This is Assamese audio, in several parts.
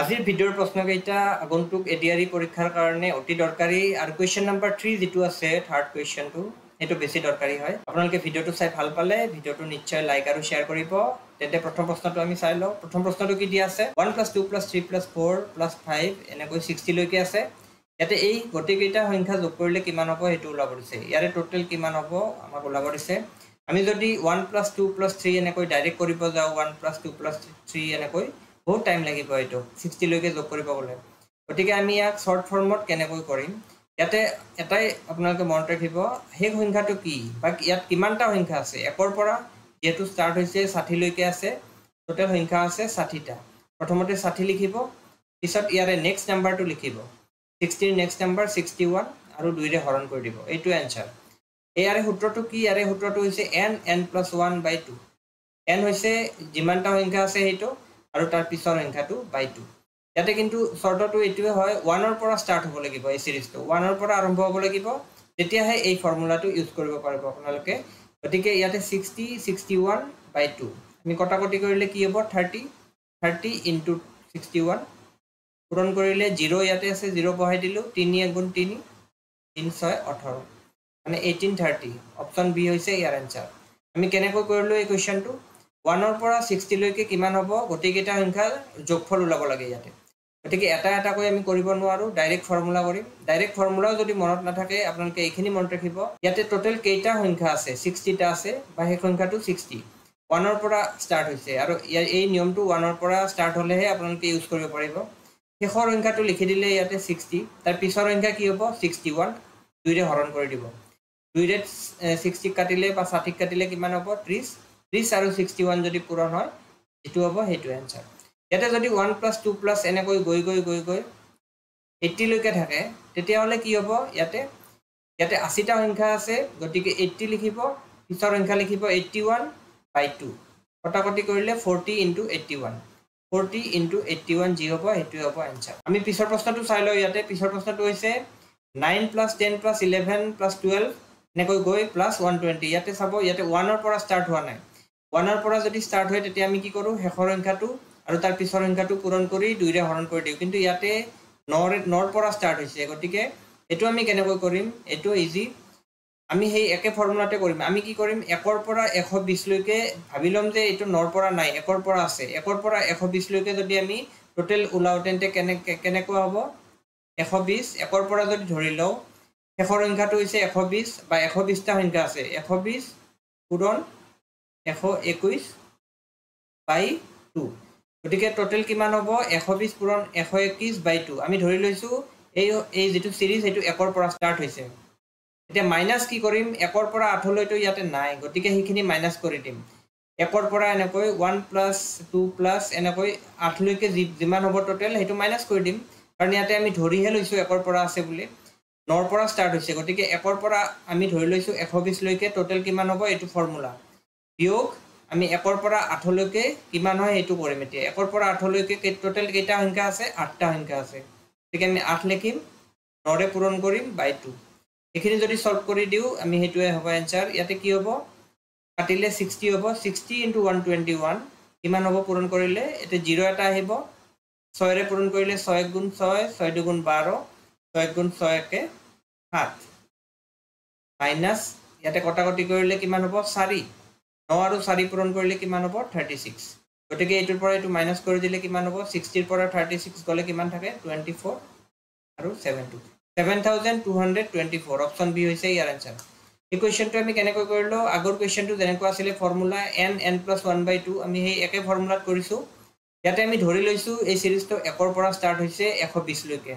আজিৰ ভিডিঅ'ৰ প্ৰশ্নকেইটা আগন্তুক এডিআৰই পৰীক্ষাৰ কাৰণে অতি দৰকাৰী আৰু কুৱেশ্যন নম্বৰ 3 যেটো আছে থাৰ্ড কুৱেশ্যনটো এটো বেছি দৰকাৰী হয় আপোনালোকে ভিডিঅ'টো চাই ভাল পালে ভিডিঅ'টো নিশ্চয় লাইক আৰু শেয়াৰ কৰিব তেতে প্ৰথম প্ৰশ্নটো আমি চাই লওঁ প্ৰথম প্ৰশ্নটো কি দিয়া আছে 1 + 2 + 3 + 4 + 5 এনেকৈ 60 লৈকে আছে ইয়াতে এই গতিকেইটা সংখ্যা যোগ কৰিলে কিমান হ'ব হেতু ওলাব দিছে ইয়াৰে টোটাল কিমান হ'ব আমাক ওলাব দিছে আমি যদি 1 + 2 + 3 এনেকৈ ডাইৰেক্ট কৰিব যাও 1 + 2 + 3 এনেকৈ বহুত টাইম লাগিব এটো 60 লৈকে যোগ কৰিব গলে গতিকে আমি ইয়াক শৰ্ট ফৰ্মত কেনেকৈ কৰিম ইয়াতে এটাই আপোনালোকে মনত ৰাখিব সেই সংখ্যাটো কি বা ইয়াত কিমানটা সংখ্যা আছে একৰ পৰা যেটো স্টাৰ্ট হৈছে 60 লৈকে আছে টোটাল সংখ্যা আছে 60টা প্ৰথমতে 60 লিখিব পিছত ইয়াৰে নেক্সট নাম্বাৰটো লিখিব 60 ৰ নেক্সট নাম্বাৰ 61 আৰু 2 ৰে হৰণ কৰি দিব এইটো आंसर ইয়াৰে সূত্ৰটো কি ইয়াৰে সূত্ৰটো হৈছে n+1/2 n হৈছে যিমানটা সংখ্যা আছে হেতু আৰু তাৰ পিছৰ সংখ্যাটো বাই 2 ইয়াতে কিন্তু শৰ্তটো এটোৱে হয় 1 ৰ পৰা স্টাৰ্ট হ'ব লাগিব এই সিৰিজটো 1 ৰ পৰা আৰম্ভ হ'ব লাগিব তেতিয়াহে এই ফৰ্মুলাটো ইউজ কৰিব পাৰিব আপোনালোকে গতিকে ইয়াতে 60 61/2 আমি কটাকটি কৰিলে কি হ'ব 30 30 * 61 পূৰণ কৰিলে 0 ইয়াতে আছে 0 বহাই দিলো 3 * 3 3 6 18 মানে 1830 অপচন বি হৈছে ইয়াৰ आंसर আমি কেনেকৈ কৰিলো এই কোৱেশ্চনটো 1 ৰ পৰা 60 লৈকে কিমান হ'ব গতিকেটা সংখ্যাৰ যোগফল ওলাব লাগে ইয়াতে গতিকে এটা এটা কৈ আমি কৰিব নোৱাৰো ডাইৰেক্ট ফৰ্মুলা কৰিম ডাইৰেক্ট ফৰ্মুলাও যদি মনত নাথাকে আপোনালোকে এইখিনি মনত ৰাখিব ইয়াতে টোটাল কেইটা সংখ্যা আছে 60টা আছে বা সেই সংখ্যাটো 60 1 ৰ পৰা স্টাৰ্ট হৈছে আৰু এই নিয়মটো 1 ৰ পৰা স্টাৰ্ট হলেহে আপোনালোকে ইউজ কৰিব পাৰিব শেষৰ সংখ্যাটো লিখি দিলে ইয়াতে 60 তাৰ পিছৰ সংখ্যা কি হ'ব 61 2 ৰে হৰণ কৰি দিব 2 ৰে 60 কাটিলে বা 60 কাটিলে কিমান হ'ব 30 30 আৰু 61 যদি পূৰণ হয় এটো হ'ব হেতু आंसर ইয়াতে যদি 1 + 2 + এনেকৈ গৈ 80 লৈকে থাকে তেতিয়া হলে কি হ'ব ইয়াতে 80টা সংখ্যা আছে গতিকে 80 লিখিব পিছৰ সংখ্যা লিখিব 81/2 কটাকটি কৰিলে 40 * 81 40 * 81 যি হ'ব হেতু হ'ব आंसर আমি পিছৰ প্ৰশ্নটো চাই লও ইয়াতে পিছৰ প্ৰশ্নটো হৈছে 9 + 10 + 11 + 12 এনেকৈ গৈ +120 ইয়াতে চাব ইয়াতে 1 ৰ পৰা স্টাৰ্ট হোৱা নাই 1 ৰ পৰা যদি স্টাৰ্ট হয় তেতিয়া আমি কি কৰো শেষৰ সংখ্যাটো আৰু তাৰ পিছৰ সংখ্যাটো পূৰণ কৰি 2 ৰে হৰণ কৰি দিও কিন্তু ইয়াতে 9 ৰ পৰা স্টাৰ্ট হৈছে গতিকে এটো আমি কেনেকৈ কৰিম এটো ইজি আমি সেই একে ফৰ্মুলাতে কৰিম আমি কি কৰিম 1 ৰ পৰা 120 লৈকে ভাবি লম যে এটো 9 ৰ পৰা নাই 1 ৰ পৰা আছে 1 ৰ পৰা 120 লৈকে যদি আমি টোটাল উলাও তেন্তে কেনেকৈ হ'ব 120 1 ৰ পৰা যদি ধৰি লও শেষৰ সংখ্যাটো হৈছে 120 বা 120টা সংখ্যা আছে 120 পূৰণ 121/2 গতিকে টোটাল কিমান হ'ব 120 পূৰণ 121/2 আমি ধৰি লৈছো এই যেটো সিৰিজ হেতু 1 ৰ পৰা স্টাৰ্ট হৈছে এতিয়া মাইনাস কি কৰিম 1 ৰ পৰা 8 লৈতো ইয়াতে নাই গতিকে সেইখিনি মাইনাস কৰি দিম 1 ৰ পৰা এনেকৈ 1 + 2 + এনেকৈ 8 লৈকে যিমান হ'ব টোটাল হেতু মাইনাস কৰি দিম কাৰণ ইয়াতে আমি ধৰিহে লৈছো 1 ৰ পৰা আছে বুলি 9 ৰ পৰা স্টাৰ্ট হৈছে গতিকে 1 ৰ পৰা আমি ধৰি লৈছো 120 লৈকে টোটাল কিমান হ'ব এটো ফৰ্মুলা বিয়োগ আমি 1 ৰ পৰা 8 লৈকে কিমান হয় হেতু কৰিম এতিয়া 1 ৰ পৰা 8 লৈকে টোটাল কেইটা সংখ্যা আছে 8টা সংখ্যা আছে ঠিক আমি 8 লিখিম 9 ৰে পূৰণ কৰিম বাই 2 এখিনি যদি সলভ কৰি দিও আমি হেতুৱে হ'ব आंसर ইয়াতে কি হ'ব কাটিলে 60 হ'ব 60 * 121 কিমান হ'ব পূৰণ কৰিলে এতে 0 এটা আহিব 6 ৰে পূৰণ কৰিলে 6 * 6 6 * 2 = 12 6 * 6 = 7 মাইনাস ইয়াতে কটাকটি কৰিলে কিমান হ'ব 4 9 আৰু 4 পূৰণ কৰিলে কিমান হ'ব 36 গতিকে এটোৰ পৰা এটো মাইনাস কৰি দিলে কিমান হ'ব 60 ৰ পৰা 36 গলে কিমান থাকে 24 আৰু 7224 অপচন বি হৈছে ইয়াৰ आंसर এই কোৱেশ্চনটো আমি কেনেকৈ কৰিলো আগৰ কোৱেশ্চনটো যেনেকৈ আছিল ফৰ্মুলা n+1/2 আমি সেই একে ফৰ্মুলাত কৰিছো ইয়াতে আমি ধৰি লৈছো এই সিৰিজটো 1 ৰ পৰা স্টাৰ্ট হৈছে 120 লৈকে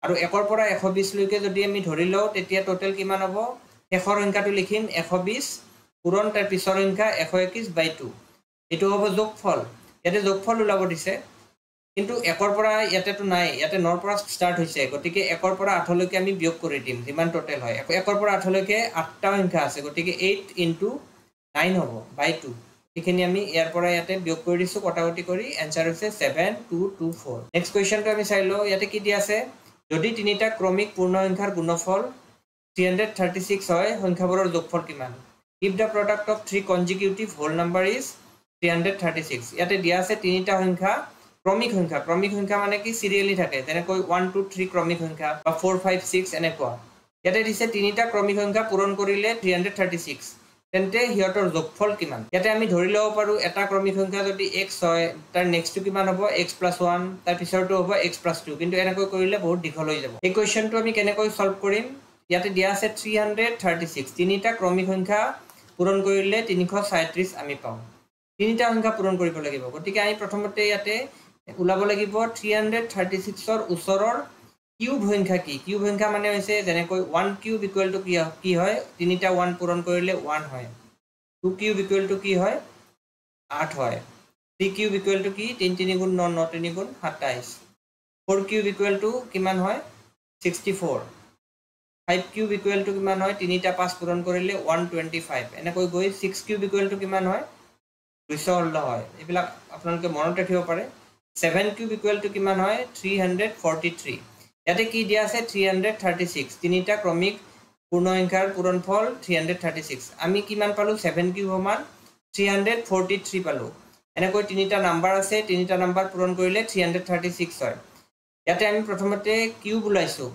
আৰু 1 ৰ পৰা 120 লৈকে যদি আমি ধৰি লও তেতিয়া টোটাল কিমান হ'ব শেষৰ সংখ্যাটো লিখিম 120 পূৰণ তাৰ পিছৰ সংখ্যা 121/2 এটো হ'ব যোগফল ইয়াতে যোগফল ওলাব দিছে কিন্তু 1 ৰ পৰা ইয়াতেটো নাই ইয়াতে 9 ৰ পৰা স্টাৰ্ট হৈছে গতিকে 1 ৰ পৰা 8 লৈকে আমি বিয়োগ কৰি দিম যিমান টোটাল হয় 1 ৰ পৰা 8 লৈকে 8টা সংখ্যা আছে গতিকে 8 * 9 হ'ব বাই 2 এখিনি আমি ইয়াৰ পৰা ইয়াতে বিয়োগ কৰি দিছো কটাকটি কৰি आंसर হৈছে 7224 নেক্সট কোৱেশ্চনটো আমি চাই লও ইয়াতে কি দি আছে যদি তিনিটা ক্ৰমিক পূৰ্ণ সংখ্যাৰ গুণফল 336 হয় সংখ্যাবোৰৰ যোগফল কিমান if the product of three consecutive whole number is 336 ইয়াতে দিয়া আছে তিনিটা সংখ্যা ক্ৰমিক সংখ্যা মানে কি সিৰিয়ালি থাকে যেনেকৈ 1 2 3 ক্ৰমিক সংখ্যা বা 4 5 6 এনেকুৱা ইয়াতে দিছে তিনিটা ক্ৰমিক সংখ্যা পূৰণ কৰিলে 336 তেন্তে হিয়তৰ যোগফল কিমান ইয়াতে আমি ধৰি লব পাৰো এটা ক্ৰমিক সংখ্যা যদি x হয় তাৰ নেক্সটটো কিমান হ'ব x + 1 তাৰ পিছৰটো হ'ব x + 2 কিন্তু এনেকৈ কৰিলে বহুত দীঘল হৈ যাব এই কোৱেশ্চনটো আমি কেনেকৈ সলভ কৰিম ইয়াতে দিয়া আছে 336 তিনিটা ক্ৰমিক সংখ্যা পূৰণ কৰিলে 337 আমি পাওঁ তিনিটা সংখ্যা পূৰণ কৰিব লাগিব গতিকে আমি প্ৰথমতে ইয়াতে উলাব লাগিব 336 ৰ উত্তৰৰ কিউব সংখ্যা কি কিউব সংখ্যা মানে হৈছে যেনেকৈ 1 কিউব = কি হয় তিনিটা 1 পূৰণ কৰিলে 1 হয় 2 কিউব = কি হয় 8 হয় 3 কিউব = কি 3 3 * 9 9 3 * 27 4 কিউব = কিমান হয় 64 5 কিউব = কিমান হয় তিনিটা 5 পূৰণ কৰিলে 125 এনেকৈ গৈ 6 কিউব = কিমান হয় 216 হয় এইবিলাক আপোনালোকে মনত ৰাখিব পাৰে 7 কিউব = কিমান হয় 343 ইয়াতে কি দিয়া আছে 336 তিনিটা ক্ৰমিক পূৰ্ণসংখ্যাৰ পূৰণফল 336 আমি কিমান পালো 7 কিউব সমান 343 পালো এনেকৈ তিনিটা নাম্বাৰ আছে তিনিটা নাম্বাৰ পূৰণ কৰিলে 336 হয় ইয়াতে আমি প্ৰথমতে কিউব উলাইছো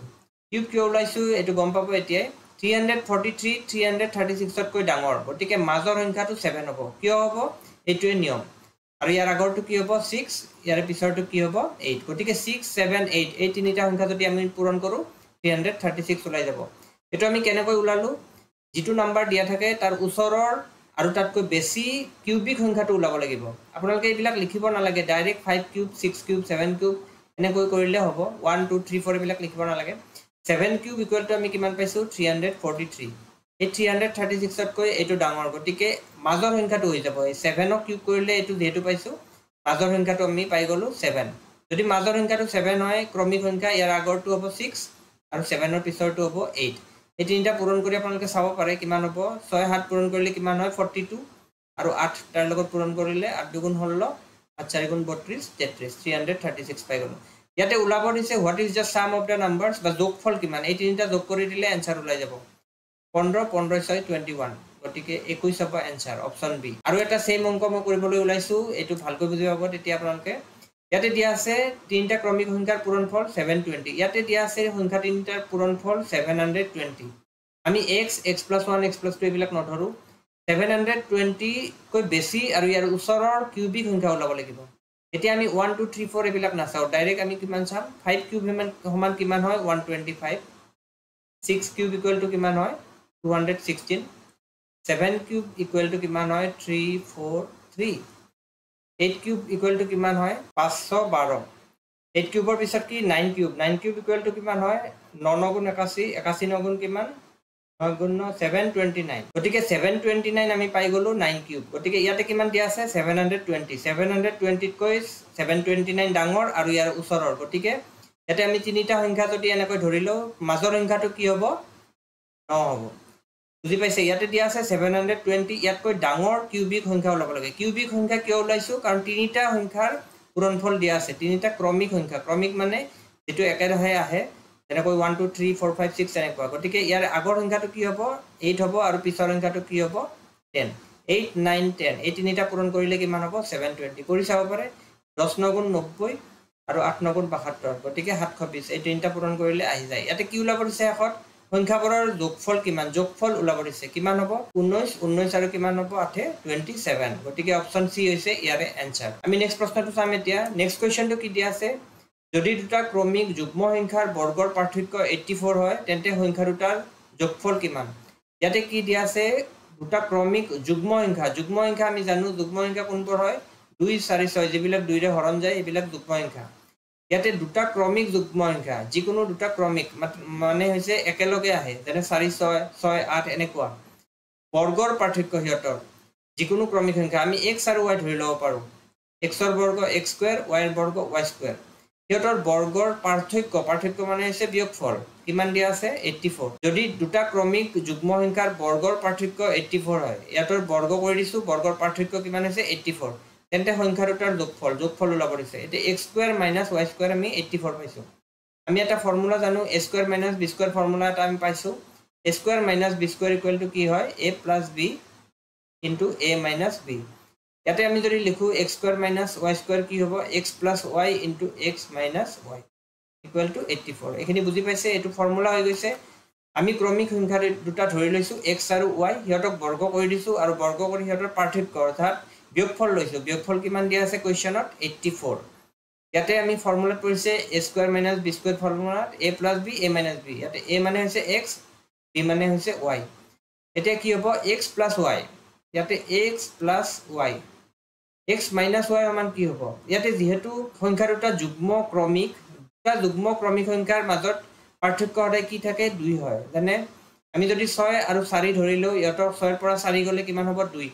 কিউব কিয় উলাইছো এটো গম পাব এতিয়া 343 336 তকৈ ডাঙৰ গতিকে মাজৰ সংখ্যাটো 7 হ'ব কিয় হ'ব এটোৱে নিয়ম আৰু ইয়াৰ আগৰটো কি হ'ব 6 ইয়াৰ পিছৰটো কি হ'ব 8 গতিকে 6 7 8 এই তিনিটা সংখ্যা যদি আমি পূৰণ কৰো 336 ওলাই যাব এটো আমি কেনেকৈ উলালো যেটো নাম্বাৰ দিয়া থাকে তাৰ ওচৰৰ আৰু তাতকৈ বেছি কিউবিক সংখ্যাটো উলাব লাগিব আপোনালোকে এইবিলাক লিখিব নালাগে ডাইৰেক্ট 5 কিউব 6 কিউব 7 কিউব এনেকৈ কৰিলে হ'ব 1 2 3 4 এইবিলাক লিখিব নালাগে 7 কিউব = আমি কিমান পাইছো 343 এই 336 তকৈ এটো ডাঙৰ গতিকে মাজৰ সংখ্যাটো হৈ যাব এই 7 ক কিউব কৰিলে এটো যেটো পাইছো মাজৰ সংখ্যাটো আমি পাই গলো 7 যদি মাজৰ সংখ্যাটো 7 হয় ক্ৰমিক সংখ্যা ইয়াৰ আগৰটো হ'ব 6 আৰু 7 ৰ পিছৰটো হ'ব 8 এই তিনিটা পূৰণ কৰি আপোনালোকে চাব পাৰে কিমান হ'ব 6 7 পূৰণ কৰিলে কিমান হয় 42 আৰু 8 তাৰ লগত পূৰণ কৰিলে 8 2 গুণ 16 8 4 গুণ 32 33 336 পাই গলো ইয়াতে উলাব দিছে what is the sum of the numbers বা যোগফল কিমান এই তিনিটা যোগ কৰি দিলে आंसर ওলাই যাব 15 15 6 21 গতিকে 21 হ'ব आंसर অপচন বি আৰু এটা সেম অংক মই কৰিবলৈ ওলাইছো এটো ভালকৈ বুজি পাব তেতিয়া আপোনালোকে ইয়াতে দিয়া আছে তিনিটা ক্ৰমিক সংখ্যাৰ পূৰণফল 720 ইয়াতে দিয়া আছে সংখ্যা তিনিটাৰ পূৰণফল 720 আমি x x + 1 x + 2 এইবিলাক নধৰো 720 কৈ বেছি আৰু ইয়াৰ ওচৰৰ কিউবিক সংখ্যা ওলাব লাগিব এতিয়া আমি 1 2 3 4 এইবিলাক নাচাও ডাইৰেক্ট আমি কিমান চাম 5 কিউব সমান কিমান হয় 125 6 কিউব = কিমান হয় 216 7 কিউব = কিমান হয় 343 8 কিউব = কিমান হয় 512 8 কিউবৰ পিছত কি 9 কিউব = কিমান হয় 9 9 গুণ 81 81 9 গুণ কিমান 9 গুণ 729 গতিকে 729 আমি পাই গলো 9 কিউব গতিকে ইয়াতে কিমান দিয়া আছে 720 720 কৈ 729 ডাঙৰ আৰু ইয়াৰ ওচৰৰ গতিকে ইয়াতে আমি তিনিটা সংখ্যা যদি এনেকৈ ধৰিলো মাজৰ সংখ্যাটো কি হ'ব 9 হ'ব বুজি পাইছে ইয়াতে দিয়া আছে 720 ইয়াতকৈ ডাঙৰ কিউবিক সংখ্যা ওলাব লাগে কিউবিক সংখ্যা কিয় ওলাইছো কাৰণ তিনিটা সংখ্যাৰ পূৰণফল দিয়া আছে তিনিটা ক্ৰমিক সংখ্যা ক্ৰমিক মানে যেটো একেৰাহে আহে যেনেকৈ 1 2 3 4 5 6 এনেকুৱা গতিকে ইয়াৰ আগৰ সংখ্যাটো কি হ'ব 8 হ'ব আৰু পিছৰ সংখ্যাটো কি হ'ব 10 8 9 10 এই তিনিটা পূৰণ কৰিলে কিমান হ'ব 720 কৰি চাব পাৰে 10 9 গুণ 90 আৰু 8 9 গুণ 72 গতিকে 720 এই তিনিটা পূৰণ কৰিলে আহি যায় ইয়াতে কি ওলাব দিছে এখন সংখ্যাবোৰৰ যোগফল কিমান যোগফল ওলাব দিছে কিমান হ'ব 19 19 আৰু কিমান হ'ব 8 27 গতিকে অপচন সি হৈছে ইয়াৰে आंसर আমি নেক্সট প্ৰশ্নটো চাম এতিয়া নেক্সট কোৱেশ্চনটো কি দিয়া আছে যদি দুটা ক্ৰমিক যুগ্ম সংখ্যাৰ বৰ্গৰ পাৰ্থক্য 84 হয় তেন্তে সংখ্যা দুটাৰ যোগফল কিমান ইয়াতে কি দিয়া আছে দুটা ক্ৰমিক যুগ্ম সংখ্যা আমি জানো যুগ্ম সংখ্যা কোনবোৰ হয় 2 4 6 যিবিলাক 2 ৰে হৰণ যায় এইবিলাক যুগ্ম সংখ্যা ইয়াতে দুটা ক্ৰমিক যুগ্ম সংখ্যা যিকোনো দুটা ক্ৰমিক মানে হৈছে একেলগে আহে যেনে 4 6 6 8 এনেকুৱা বৰ্গৰ পাৰ্থক্য হিয়তৰ যিকোনো ক্ৰমিক সংখ্যা আমি x আৰু y ধৰি লব পাৰো x ৰ বৰ্গ x স্কয়াৰ y ৰ বৰ্গ y স্কয়াৰ হিয়তৰ বৰ্গৰ পাৰ্থক্য মানে হৈছে বিয়োগফল কিমান দিয়া আছে 84 যদি দুটা ক্ৰমিক যুগ্ম সংখ্যাৰ বৰ্গৰ পাৰ্থক্য 84 হয় ইয়াতৰ বৰ্গ কৰি দিছো বৰ্গৰ পাৰ্থক্য কিমান হৈছে 84 তেন্তে সংখ্যা দুটাৰ যোগফল ওলাব দিছে এটা x square minus y square আমি 84 পাইছো আমি এটা ফৰ্মুলা জানো a square minus b square formula এটা আমি পাইছো a square minus b square equal to কি হয় a plus b into a minus b ইয়াতে আমি যদি লিখো x square minus y square কি হ'ব x plus y into x minus y equal to 84 এখিনি বুজি পাইছে এটো ফর্মুলা হৈ গৈছে আমি ক্রমিক সংখ্যা দুটা ধৰি লৈছো x আৰু y হিয়তক বৰ্গ কৰি দিছো আৰু বৰ্গ কৰি হিয়তৰ পাৰ্থক্য অৰ্থাৎ বিয়োগফল লৈছো বিয়োগফল কিমান দিয়া আছে কোৱেশ্চনত 84 ইয়াতে আমি ফর্মুলা পঢ়িছে a square minus b square formula a plus b a minus b ইয়াতে a মানে হৈছে x b মানে হৈছে y এতিয়া কি হ'ব x প্লাস y ইয়াতে x plus y x minus y সমান কি হ'ব ইয়াতে যেহেতু সংখ্যা দুটা যুগ্ম ক্রমিক সংখ্যাৰ মাজত পাৰ্থক্য হতে কি থাকে 2 হয় জানে আমি যদি 6 আৰু 4 ধৰিলো ইয়াতৰ 6 ৰ পৰা 4 গলে কিমান হ'ব 2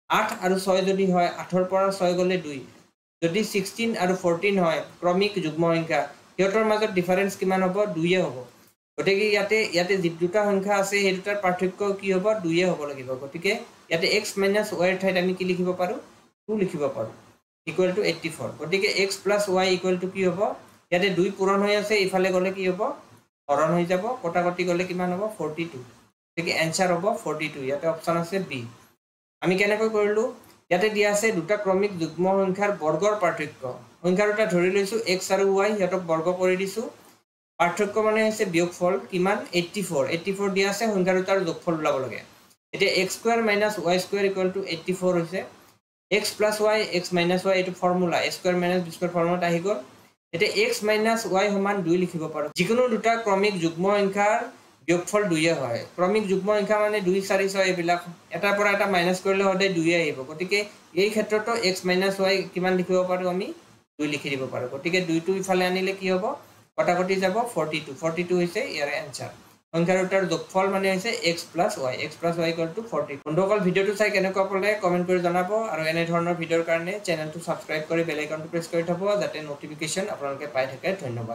8 আৰু 6 যদি হয় 8 ৰ পৰা 6 গলে 2 যদি 16 আৰু 14 হয় ক্ৰমিক যুগ্ম সংখ্যা ইয়াতৰ মাজত ডিফারেন্স কিমান হ'ব 2 এ হ'ব গতিকে ইয়াতে যে দুটা সংখ্যা আছে এই দুটাৰ পাৰ্থক্য কি হ'ব 2 এ হ'ব লাগিব গতিকে ইয়াতে x - y ৰ ঠাইত আমি কি লিখিব পাৰো 2 লিখিব পাৰো ইকুয়াল টু 84 গতিকে x + y ইকুয়াল টু কি হ'ব ইয়াতে 2 পূৰণ হৈ আছে ইফালে গলে কি হ'ব হৰণ হৈ যাব কটাকটি গলে কিমান হ'ব 42 গতিকে आंसर হ'ব 42 ইয়াতে অপচন আছে বি আমি কেনেকৈ কৰিলো ইয়াতে দিয়া আছে দুটা ক্ৰমিক যুগ্ম সংখ্যাৰ বৰ্গৰ পাৰ্থক্য সংখ্যা দুটা ধৰি লৈছো x আৰু y হিয়তক বৰ্গ কৰি দিছো পাৰ্থক্য মানে হৈছে বিয়োগফল কিমান 84 দিয়া আছে সংখ্যা দুটাৰ যোগফল ওলাব লাগে এতিয়া x square minus y square equal to 84 হৈছে x plus y x minus y এটো formula a square minus b square ফর্মুলাত আহি গল এতে x minus y সমান 2 লিখিব পাৰো যিকোনো দুটা ক্ৰমিক যুগ্ম সংখ্যাৰ বিয়োগফল 2 হয় ক্ৰমিক যুগ্ম সংখ্যা মানে 2 4 6 এবিলাক এটাৰ পৰা এটা মাইনাস কৰিলে হতে 2 আহিব গতিকে এই ক্ষেত্ৰটো x minus y কিমান লিখিব পাৰো আমি 2 লিখি দিব পাৰো গতিকে 2 টো ইফালে আনিলে কি হ'ব কটাকটি যাব 42 হৈছে ইয়াৰ आंसर সংখ্যা দুটাৰ যোগফল মানে হৈছে x plus y equal to 40 বন্ধুসকল ভিডিওটো চাই কেনেকুৱা পালে কমেন্ট কৰি জনাব আৰু এনে ধৰণৰ ভিডিওৰ কাৰণে চেনেলটো সাবস্ক্ৰাইব কৰি বেল আইকনটো প্ৰেছ কৰি থব যাতে নটিফিকেশন আপোনালোকে পাই থাকে ধন্যবাদ